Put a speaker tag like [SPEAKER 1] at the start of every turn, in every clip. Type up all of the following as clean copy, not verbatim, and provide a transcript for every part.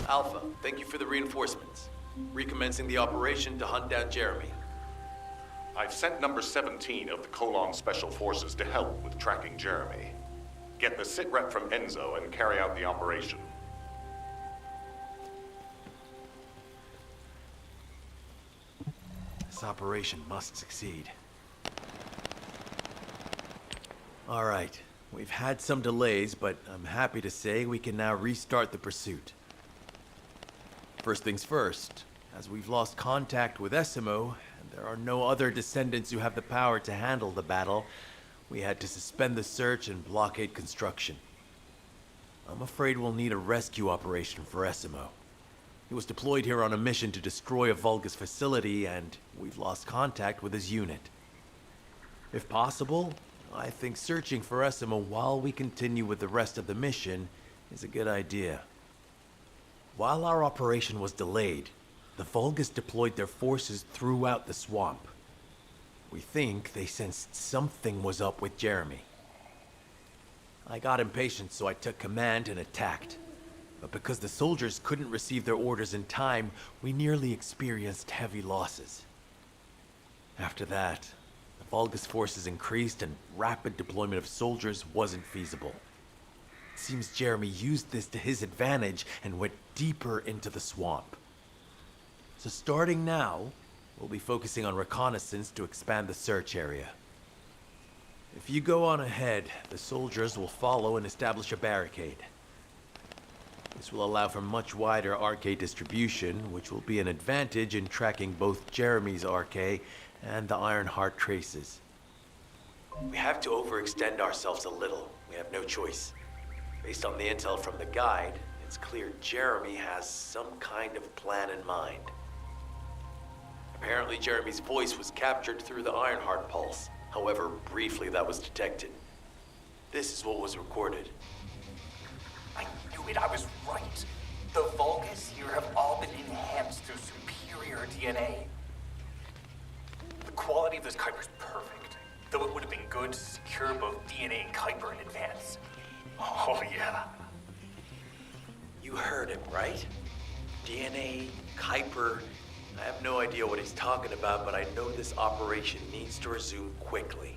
[SPEAKER 1] Alpha, thank you for the reinforcements. Recommencing the operation to hunt down Jeremy.
[SPEAKER 2] I've sent number 17 of the Colon Special Forces to help with tracking Jeremy. Get the sitrep from Enzo and carry out the operation.
[SPEAKER 1] This operation must succeed. All right, we've had some delays, but I'm happy to say we can now restart the pursuit. First things first, as we've lost contact with Essimo, and there are no other descendants who have the power to handle the battle, we had to suspend the search and blockade construction. I'm afraid we'll need a rescue operation for Essimo. He was deployed here on a mission to destroy a Vulgus facility, and we've lost contact with his unit. If possible, I think searching for Essimo while we continue with the rest of the mission is a good idea. While our operation was delayed, the Vulgus deployed their forces throughout the swamp. We think they sensed something was up with Jeremy. I got impatient, so I took command and attacked. But because the soldiers couldn't receive their orders in time, we nearly experienced heavy losses. After that, the Vulgus forces increased and rapid deployment of soldiers wasn't feasible. It seems Jeremy used this to his advantage and went deeper into the swamp. So starting now, we'll be focusing on reconnaissance to expand the search area. If you go on ahead, the soldiers will follow and establish a barricade. This will allow for much wider RK distribution, which will be an advantage in tracking both Jeremy's RK and the Ironheart traces. We have to overextend ourselves a little. We have no choice. Based on the intel from the guide, it's clear Jeremy has some kind of plan in mind. Apparently Jeremy's voice was captured through the Ironheart pulse. However, briefly that was detected. This is what was recorded.
[SPEAKER 3] I knew it, I was right. The Vulgus here have all been enhanced through superior DNA. The quality of this Kuiper's perfect, though it would have been good to secure both DNA and Kuiper in advance. Oh, yeah.
[SPEAKER 1] You heard him, right? DNA, Kuiper. I have no idea what he's talking about, but I know this operation needs to resume quickly.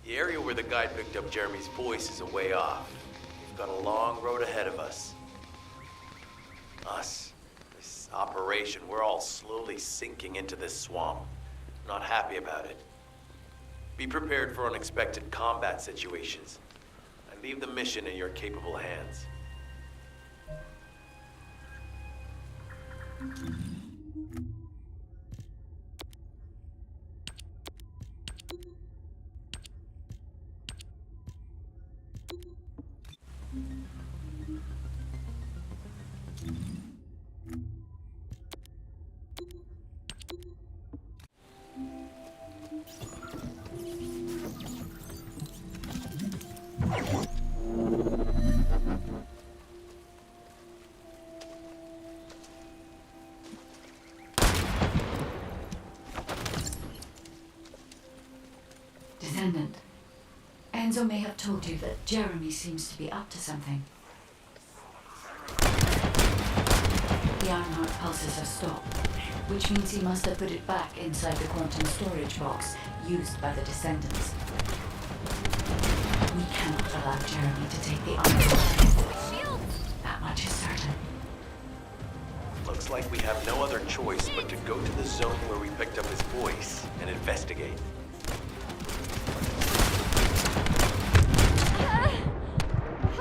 [SPEAKER 1] The area where the guide picked up Jeremy's voice is a way off. We've got a long road ahead of us. This operation, we're all slowly sinking into this swamp. Not happy about it. Be prepared for unexpected combat situations. I leave the mission in your capable hands.
[SPEAKER 4] Descendant, Enzo may have told you that Jeremy seems to be up to something. The Ironheart pulses have stopped, which means he must have put it back inside the quantum storage box used by the Descendants. We cannot allow Jeremy to take the Ironheart. That much is certain.
[SPEAKER 1] Looks like we have no other choice but to go to the zone where we picked up his voice and investigate.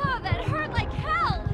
[SPEAKER 5] Oh, that hurt like hell!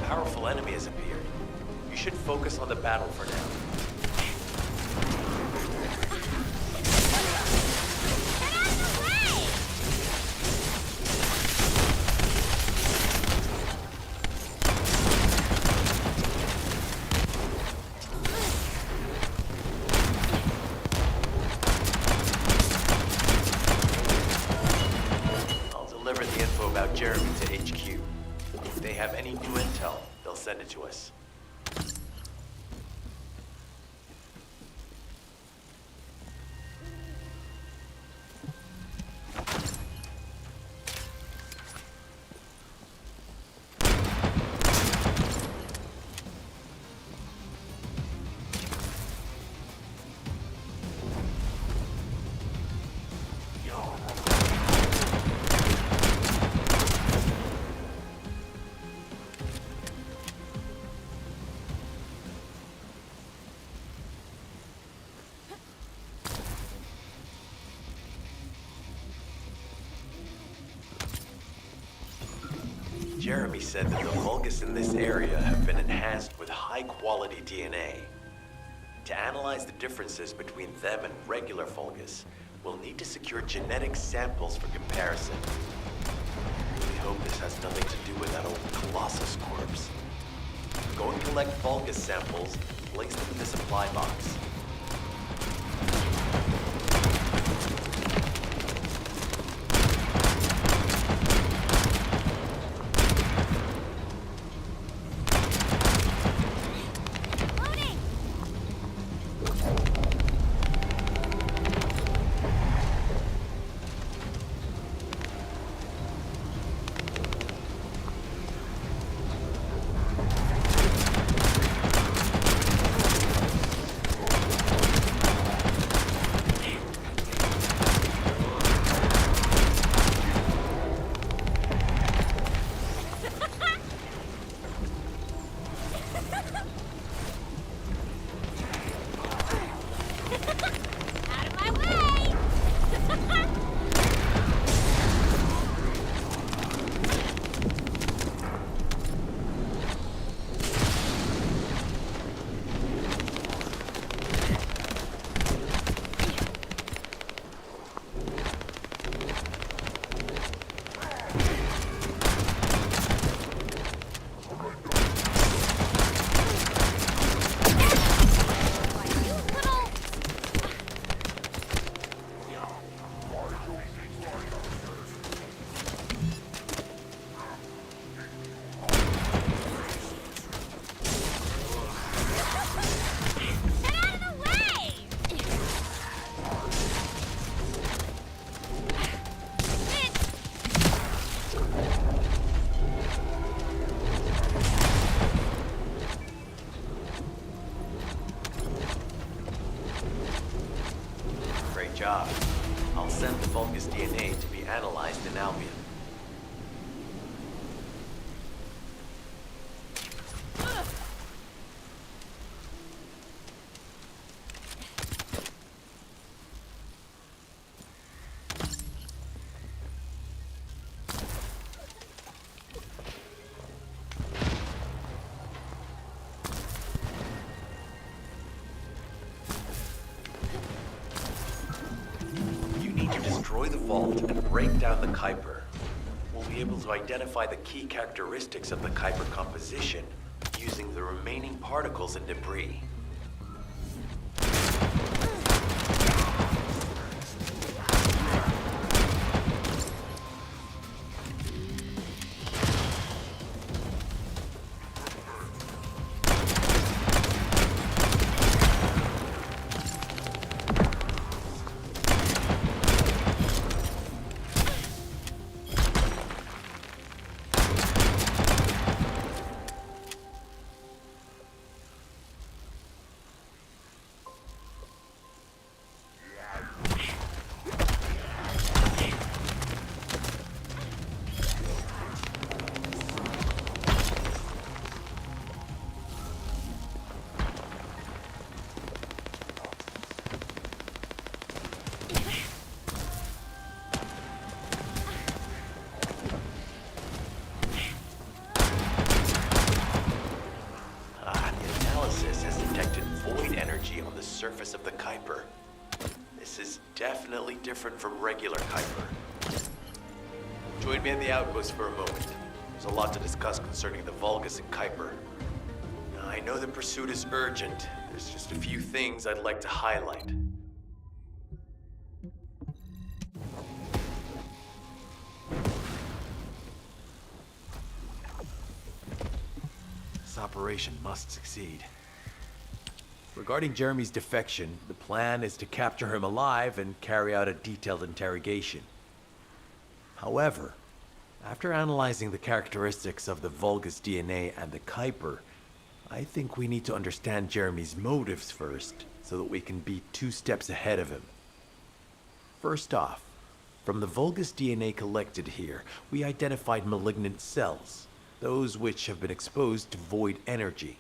[SPEAKER 1] Powerful enemy has appeared. You should focus on the battle for now.
[SPEAKER 5] Get out of the way!
[SPEAKER 1] I'll deliver the info about Jeremy to HQ. If they have any new intel, they'll send it to us. Jeremy said that the Vulgus in this area have been enhanced with high-quality DNA. To analyze the differences between them and regular Vulgus, we'll need to secure genetic samples for comparison. We hope this has nothing to do with that old Colossus corpse. Go and collect Vulgus samples, place them in the supply box.
[SPEAKER 5] Loading! Out of my way! You little... Get out of the way!
[SPEAKER 1] Great job. I'll send the Vulgus DNA to be analyzed in Albion. You need to destroy the vault and break down the Kuiper. We'll be able to identify the key characteristics of the Kuiper composition using the remaining particles and debris. different from regular Kuiper. Join me in the outpost for a moment. There's a lot to discuss concerning the Vulgus and Kuiper. Now, I know the pursuit is urgent. There's just a few things I'd like to highlight. This operation must succeed. Regarding Jeremy's defection, the plan is to capture him alive and carry out a detailed interrogation. However, after analyzing the characteristics of the Vulgus DNA and the Kuiper, I think we need to understand Jeremy's motives first, so that we can be 2 steps ahead of him. First off, from the Vulgus DNA collected here, we identified malignant cells, those which have been exposed to void energy.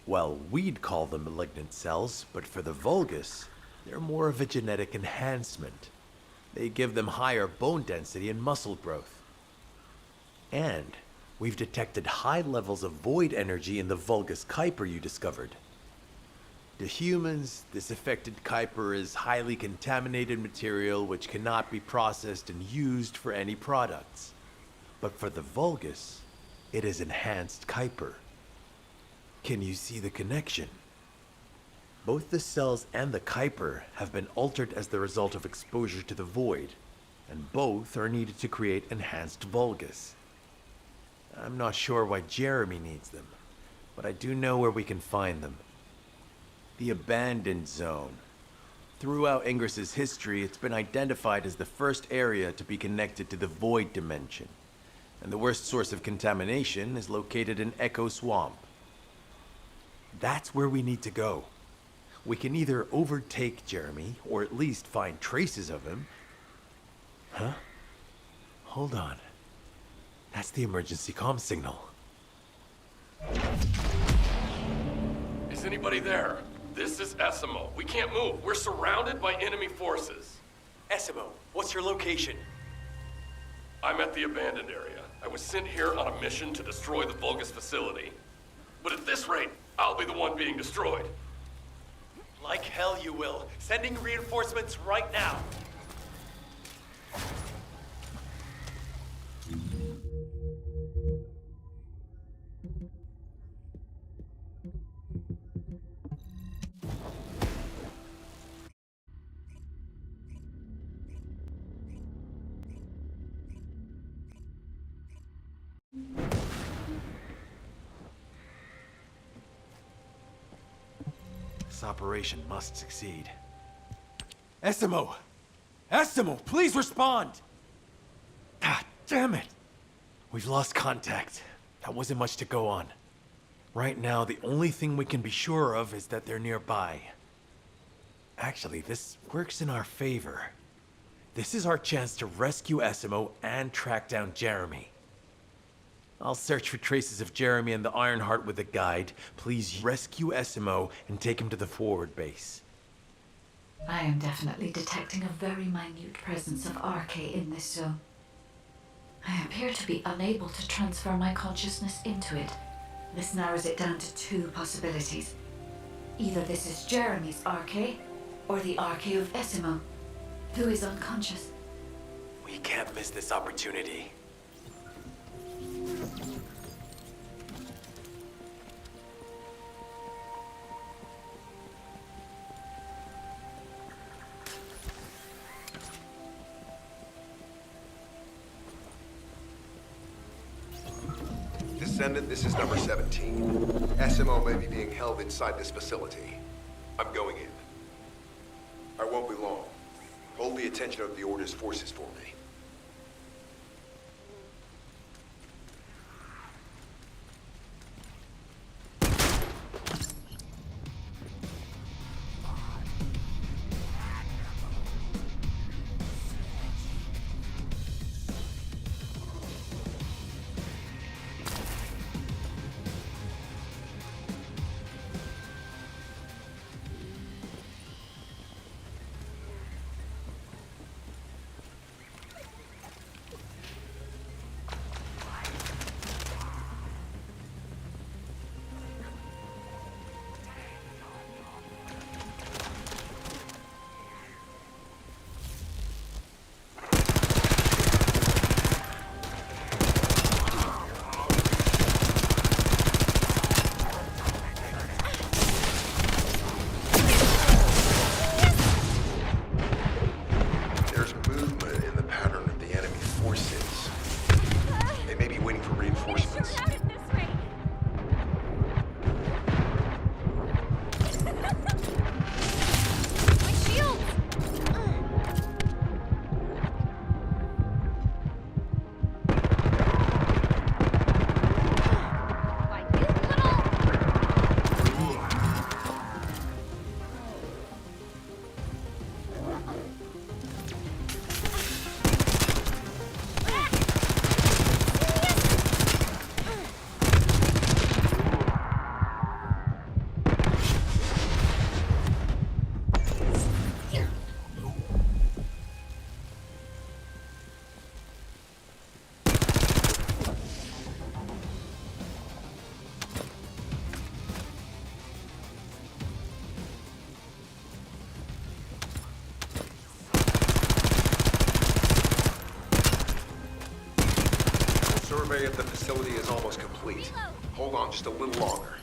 [SPEAKER 1] Well, we'd call them malignant cells, but for the Vulgus, they're more of a genetic enhancement. They give them higher bone density and muscle growth. And we've detected high levels of void energy in the Vulgus Kuiper you discovered. To humans, this affected Kuiper is highly contaminated material which cannot be processed and used for any products. But for the Vulgus, it is enhanced Kuiper. Can you see the connection? Both the cells and the Kuiper have been altered as the result of exposure to the void, and both are needed to create enhanced Vulgus. I'm not sure why Jeremy needs them, but I do know where we can find them. The Abandoned Zone. Throughout Ingris's history, it's been identified as the first area to be connected to the Void Dimension, and the worst source of contamination is located in Echo Swamp. That's where we need to go. We can either overtake Jeremy, or at least find traces of him. Huh? Hold on. That's the emergency comm signal.
[SPEAKER 6] Is anybody there? This is Essimo. We can't move. We're surrounded by enemy forces.
[SPEAKER 1] Essimo, what's your location?
[SPEAKER 6] I'm at the abandoned area. I was sent here on a mission to destroy the Vulgus facility. But at this rate, I'll be the one being destroyed.
[SPEAKER 1] Like hell you will. Sending reinforcements right now. This operation must succeed. Essimo! Essimo, please respond! Ah, damn it! We've lost contact. That wasn't much to go on. Right now, the only thing we can be sure of is that they're nearby. Actually, this works in our favor. This is our chance to rescue Essimo and track down Jeremy. I'll search for traces of Jeremy and the Ironheart with a guide. Please rescue Essimo and take him to the forward base.
[SPEAKER 4] I am definitely detecting a very minute presence of RK in this zone. I appear to be unable to transfer my consciousness into it. This narrows it down to 2 possibilities. Either this is Jeremy's RK, or the RK of Essimo, who is unconscious.
[SPEAKER 1] We can't miss this opportunity.
[SPEAKER 7] Descendant, this is number 17. SMO may be being held inside this facility. I'm going in. I won't be long. Hold the attention of the Order's forces for me. area of the facility is almost complete. Hold on just a little longer.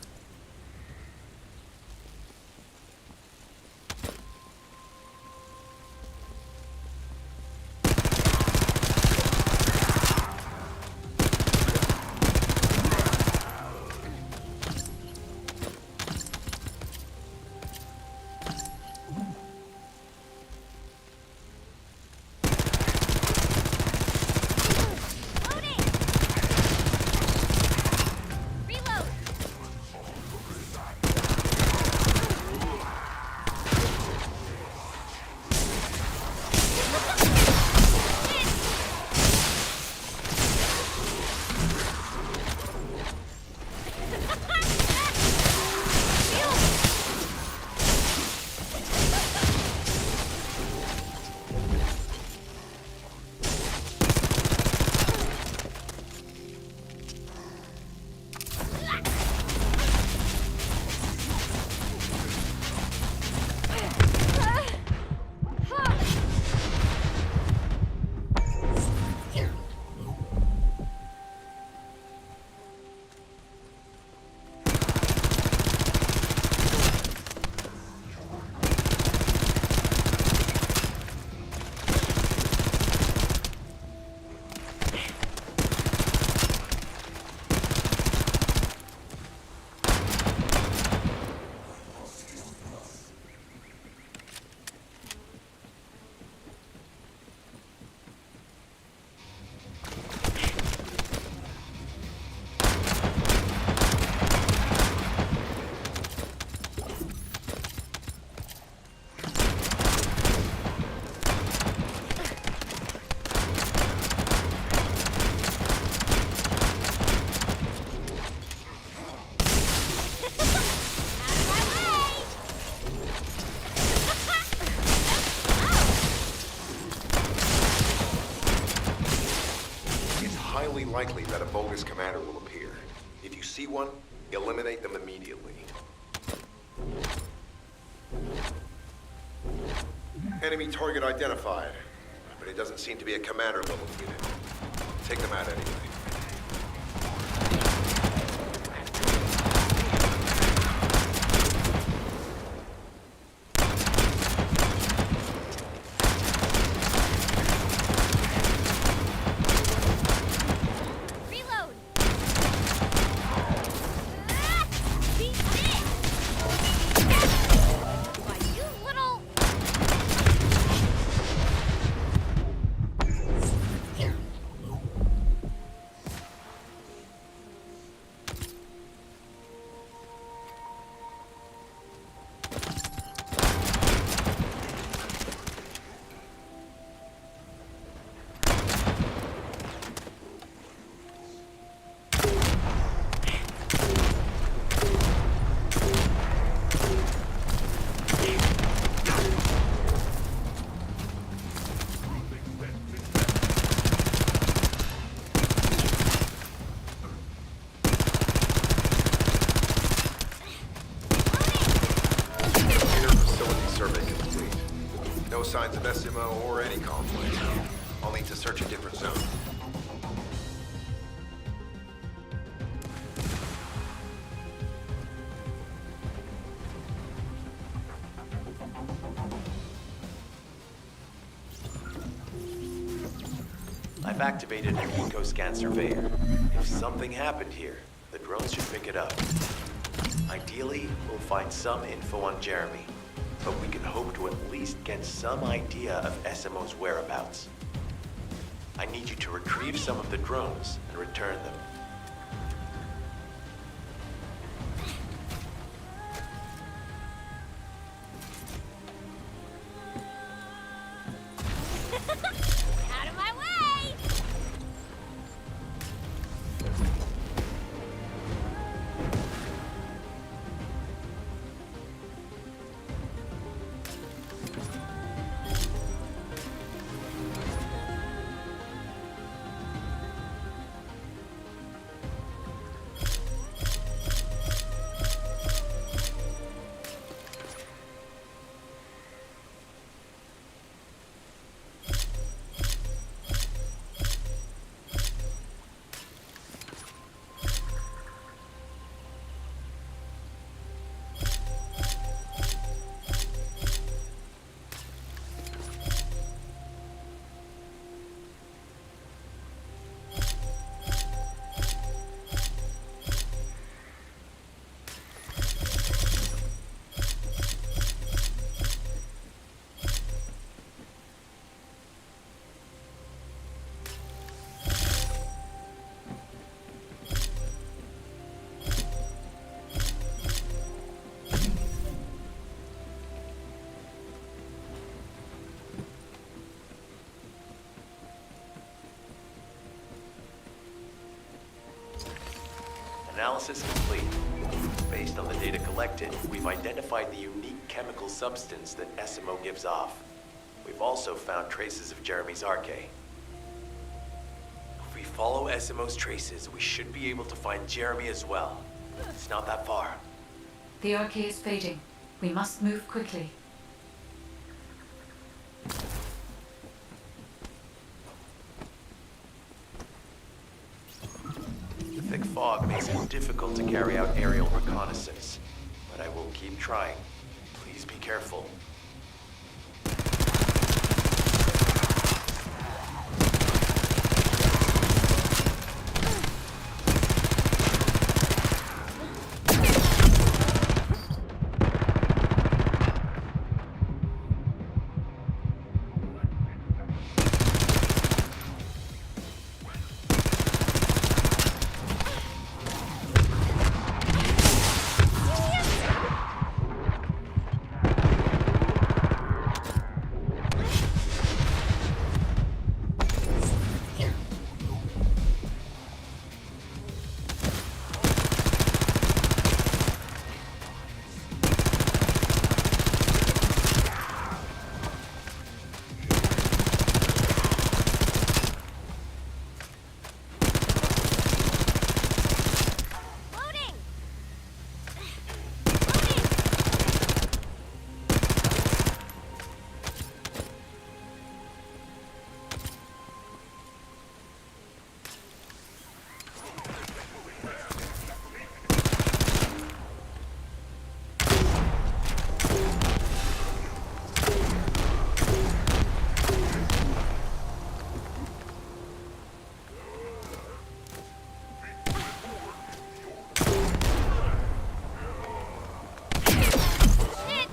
[SPEAKER 7] Likely that a bogus commander will appear. If you see one, eliminate them immediately. Enemy target identified, but it doesn't seem to be a commander level unit. Take them out anyway. Signs of SMO or any conflict. I'll need to search a different zone.
[SPEAKER 1] I've activated an eco-scan surveyor. If something happened here, the drones should pick it up. Ideally, we'll find some info on Jeremy, but we can hope to at least get some idea of SMO's whereabouts. I need you to retrieve some of the drones and return them.
[SPEAKER 5] Out of my way!
[SPEAKER 1] Analysis complete. Based on the data collected, we've identified the unique chemical substance that SMO gives off. We've also found traces of Jeremy's Arche. If we follow SMO's traces, we should be able to find Jeremy as well. It's not that far.
[SPEAKER 4] The Arche is fading. We must move quickly.
[SPEAKER 1] The thick fog makes it difficult to carry out aerial reconnaissance, but I will keep trying. Please be careful.
[SPEAKER 5] Loading! Shit!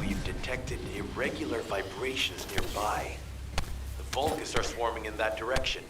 [SPEAKER 1] We've detected irregular vibrations nearby. The Vulgus are swarming in that direction.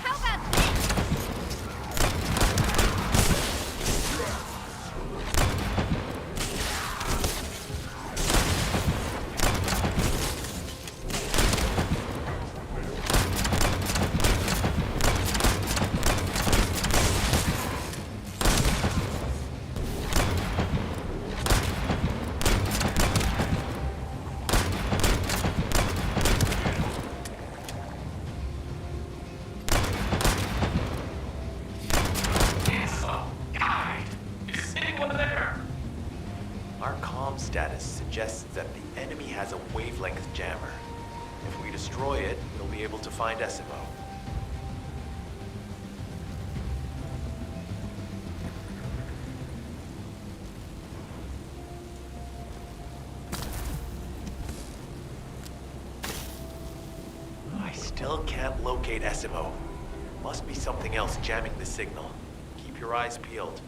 [SPEAKER 5] How about this?
[SPEAKER 6] Is anyone there?
[SPEAKER 1] Our comm status suggests that the enemy has a wavelength jammer. If we destroy it, we'll be able to find SMO. I still can't locate SMO. Must be something else jamming the signal. Keep your eyes peeled.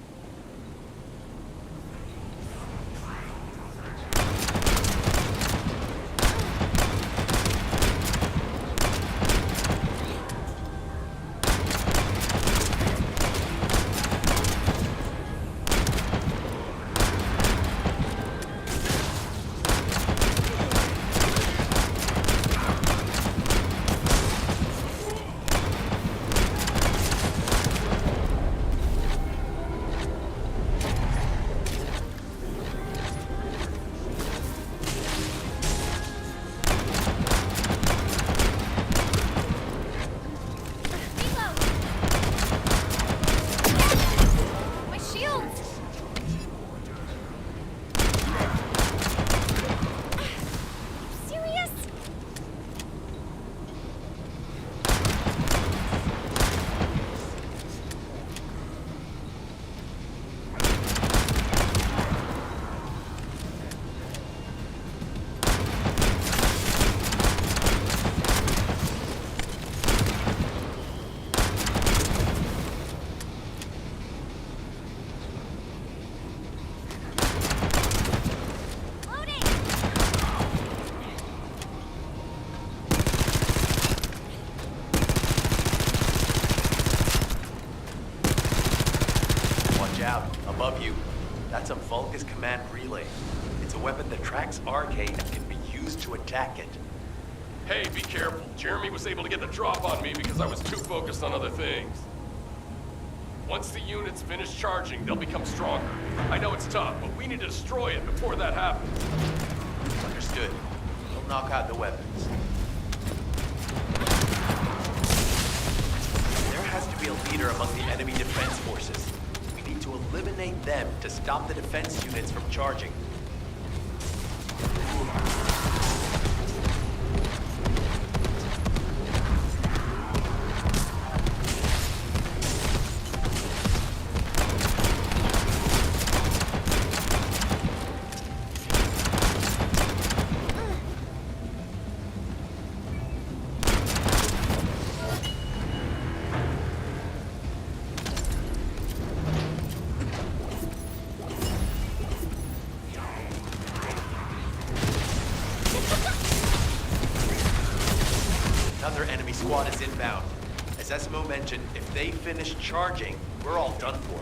[SPEAKER 1] Above you, that's a Vulgus command relay. It's a weapon that tracks RK and can be used to attack it.
[SPEAKER 6] Hey, be careful. Jeremy was able to get the drop on me because I was too focused on other things. Once the units finish charging, they'll become stronger. I know it's tough, but we need to destroy it before that happens.
[SPEAKER 1] Understood. We'll knock out the weapons. There has to be a leader among the enemy defense forces. We need to eliminate them to stop the defense units from charging. Another enemy squad is inbound. As Esmo mentioned, if they finish charging, we're all done for.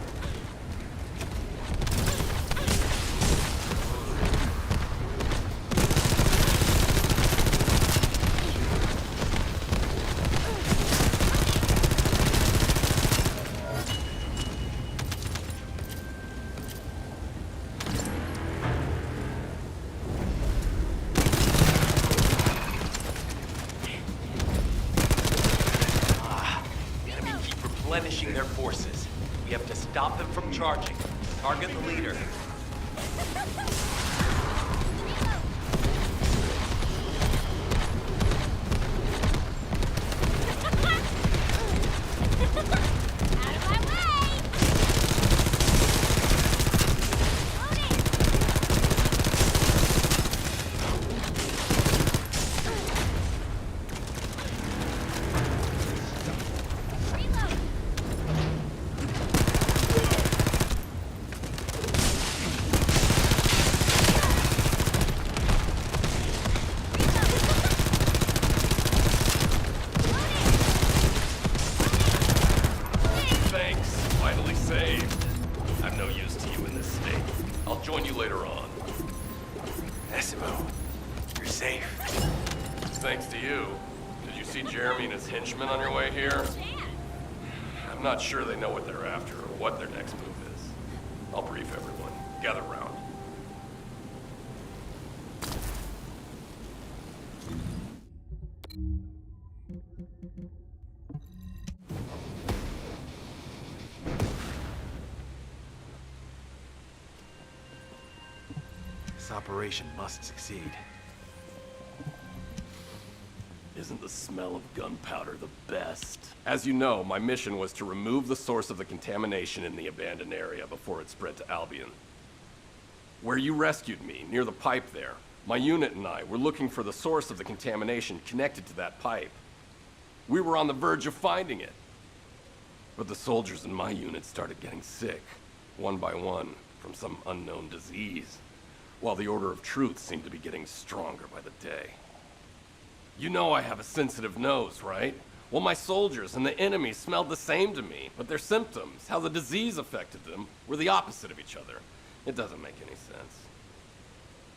[SPEAKER 1] Replenishing their forces. We have to stop them from charging. Target the leader.
[SPEAKER 6] Join you later on.
[SPEAKER 1] Esmo, you're safe.
[SPEAKER 6] Thanks to you. Did you see Jeremy and his henchmen on your way here? I'm not sure they know what they're after or what their next move is. I'll brief everyone. Gather round.
[SPEAKER 1] This operation must succeed.
[SPEAKER 6] Isn't the smell of gunpowder the best? As you know, my mission was to remove the source of the contamination in the abandoned area before it spread to Albion. Where you rescued me, near the pipe there, my unit and I were looking for the source of the contamination connected to that pipe. We were on the verge of finding it. But the soldiers in my unit started getting sick, one by one, from some unknown disease, while the Order of Truth seemed to be getting stronger by the day. You know I have a sensitive nose, right? Well, my soldiers and the enemy smelled the same to me, but their symptoms, how the disease affected them, were the opposite of each other. It doesn't make any sense.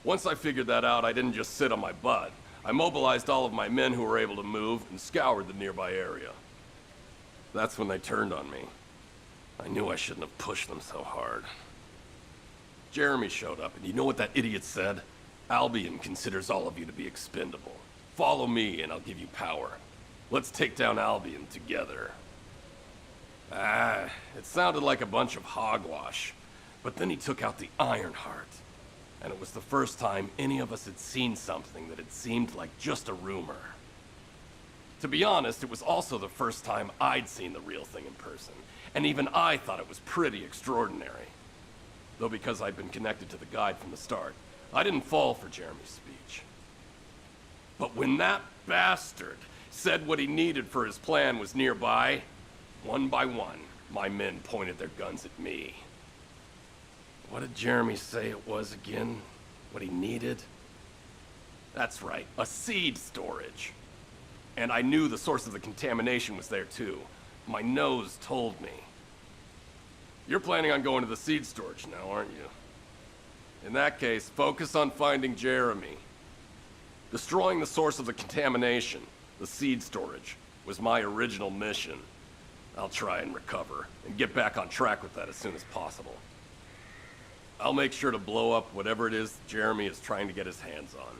[SPEAKER 6] Once I figured that out, I didn't just sit on my butt. I mobilized all of my men who were able to move and scoured the nearby area. That's when they turned on me. I knew I shouldn't have pushed them so hard. Jeremy showed up, and you know what that idiot said? Albion considers all of you to be expendable. Follow me, and I'll give you power. Let's take down Albion together. It sounded like a bunch of hogwash. But then he took out the Ironheart. And it was the first time any of us had seen something that had seemed like just a rumor. To be honest, it was also the first time I'd seen the real thing in person. And even I thought it was pretty extraordinary. Though because I'd been connected to the guide from the start, I didn't fall for Jeremy's speech. But when that bastard said what he needed for his plan was nearby, one by one, my men pointed their guns at me. What did Jeremy say it was again? What he needed? That's right, a seed storage. And I knew the source of the contamination was there too. My nose told me. You're planning on going to the seed storage now, aren't you? In that case, focus on finding Jeremy. Destroying the source of the contamination, the seed storage, was my original mission. I'll try and recover, and get back on track with that as soon as possible. I'll make sure to blow up whatever it is Jeremy is trying to get his hands on.